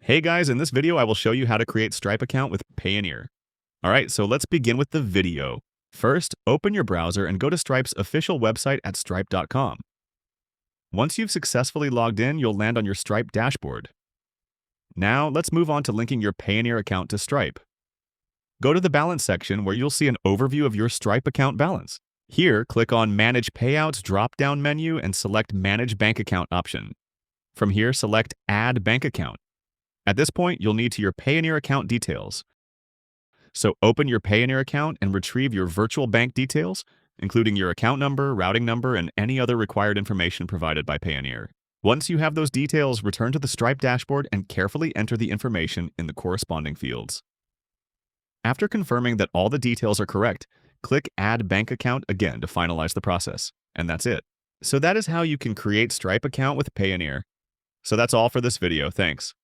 Hey guys, in this video I will show you how to create Stripe account with Payoneer. Alright, so let's begin with the video. First, open your browser and go to Stripe's official website at stripe.com. Once you've successfully logged in, you'll land on your Stripe dashboard. Now, let's move on to linking your Payoneer account to Stripe. Go to the Balance section where you'll see an overview of your Stripe account balance. Here, click on Manage Payouts drop-down menu and select Manage Bank Account option. From here, select Add Bank Account. At this point, you'll need your Payoneer account details. So open your Payoneer account and retrieve your virtual bank details, including your account number, routing number, and any other required information provided by Payoneer. Once you have those details, return to the Stripe dashboard and carefully enter the information in the corresponding fields. After confirming that all the details are correct, click Add Bank Account again to finalize the process. And that's it. So that is how you can create Stripe account with Payoneer. So that's all for this video. Thanks.